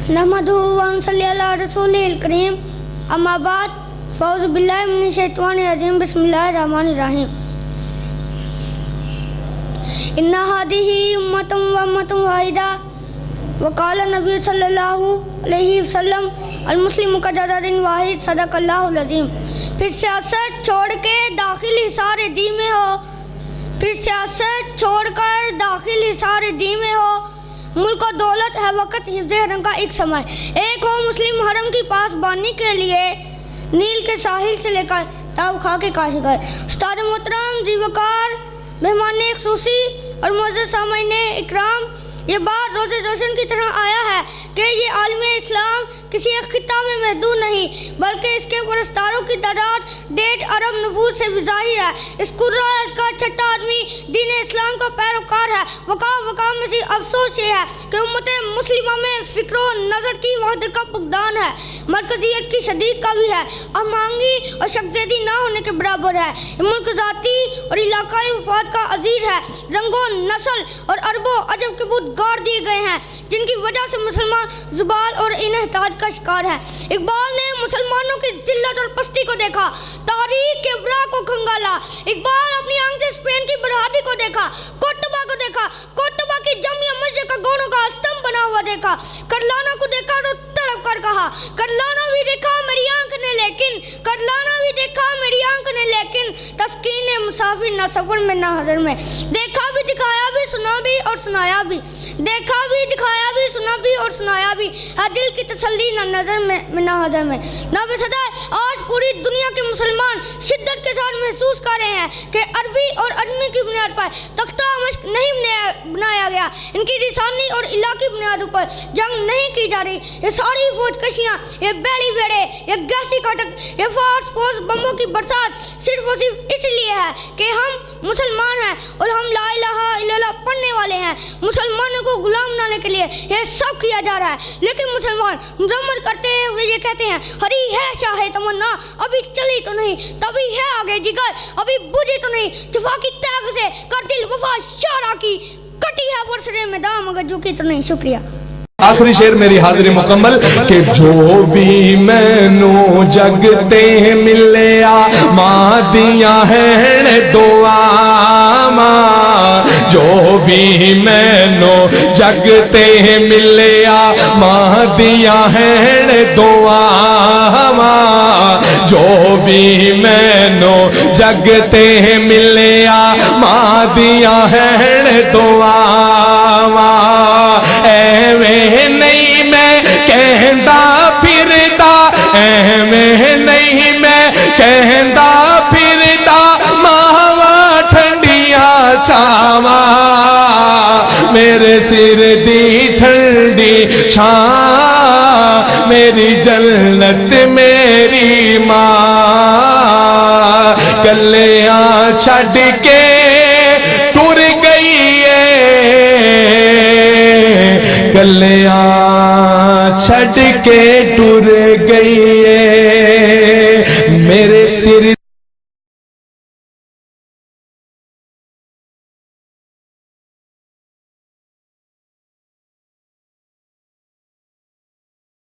नहमदुहु व नसल्ली अला रसूलिल करीम अम्मा बाद फ़ौज़ु बिल्लाहि मिनश शैतानिर रजीम बिस्मिल्लाहिर रहमानिर रहीम इन्ना हादिही उम्मतुम व उम्मतुम वाहिदा व क़ाल नबी सल्लल्लाहु अलैहि वसल्लम अल मुस्लिमु कजसदिन वाहिद सदक़ल्लाहुल अज़ीम। फिर सियासत छोड़ के दाखिल हिसार दी में हो, फिर सियासत छोड़कर दाखिल हिसार दी में हो, मुल्क और दौलत है वक़्त हिफ्ज़ हरम का एक समय। एक हो मुस्लिम हरम की पासबानी के लिए नील के साहिल से लेकर ताब खा के काशिगर। उस्ताद मोहतरम ज़ीवकार मेहमान ख़ुसूसी और मुअज़्ज़ज़ सामईन इकराम, ये बात रोज़े रोशन की तरह आया है कि ये आलम इस्लाम किसी एक खिता में महदूद नहीं बल्कि इसके परस्तारों की तादाद 1.5 अरब नफूस से भी ज़ाहिर है। इस कुर्रा इसका छठा आदमी दीन इस्लाम का पैरोकार है। वक़ा में से अफसोस ये है कि उम्मत मुस्लिमा में फ़िक्र व नज़र की वहदत का फुक़दान है, मरकज़ियत की शदीद का भी है, अहमांगी और शख्सियती ना होने के बराबर है। ये मुल्क ज़ाती और इलाकाई वफाद का अज़ीर है। रंगो नस्ल और अरबो अजब के बुत गाड़ दिए गए हैं जिनकी वजह से मुसलमान ज़ुबाल और इन्हिताज का शिकार है। इकबाल ने मुसलमानों की जिल्लत और पस्ती को देखा, तारीख के बरा को खंगाला। इकबाल अपनी आंख से स्पेन की बर्बादी को देखा, कोर्डोबा को देखा, कोर्डोबा की जामिया मस्जिद का गौनों का स्तंभ बना हुआ देखा, करलाना को देखा तो तड़प कर कहा करलाना भी देखा मेरी आंख ने लेकिन, करलाना भी देखा मेरी आंख ने लेकिन, तस्कीन मुसाफिर ना सफर में ना हज़र में। देखा भी दिखाया भी सुना भी और सुनाया भी, देखा भी दिखाया भी सुना भी और सुनाया भी, है दिल की तसल्ली ना नज़र में ना हज़र में। ना बेसदर आज पूरी दुनिया के मुसलमान शिद्दत के साथ महसूस कर रहे हैं कि अरबी और अजमी की बुनियाद पर तख्ता मश्क नहीं बनाया गया, इनकी लिसानी और इलाकी बुनियादों पर जंग नहीं की जा रही। ये सारी फौज कशियाँ, ये बैली बेड़े, ये गैसी काटक, ये फौज बमों की बरसात सिर्फ और सिर्फ इसलिए है कि हम मुसलमान हैं और हम ला इलाहा इल्लल्लाह पढ़ने वाले हैं। मुसलमानों को गुलाम बनाने के लिए ये सब किया जा रहा है, लेकिन मुसलमान मुजम्मल करते हुए ये कहते हैं हरी है शाह तमन्ना, अभी चली तो नहीं तभी है आगे जिगर, अभी बुझी तो नहीं जफा की तैग से कर दिल वफा शारा की, कटी है बरसरे में दाम मगर झुकी तो नहीं। शुक्रिया। आखिरी शेर मेरी हाजिरी मुकम्मल कि जो भी मैनू जगते मिले मां दिया है दुआ, जो भी मैनू जगते मिले मां दिया है दुआ, जो भी मैनू जगते मिले मां दिया है दुआ। एवें नहीं मैं कहंदा फिरदा, एवें नहीं मैं कहंदा फिरदा, मावा ठंडियां छावा मेरे सिर दी ठंडी छां, मेरी जन्नत मेरी मां, कलियां छड़ के टुर गई कलियां छड़ के टुर गई।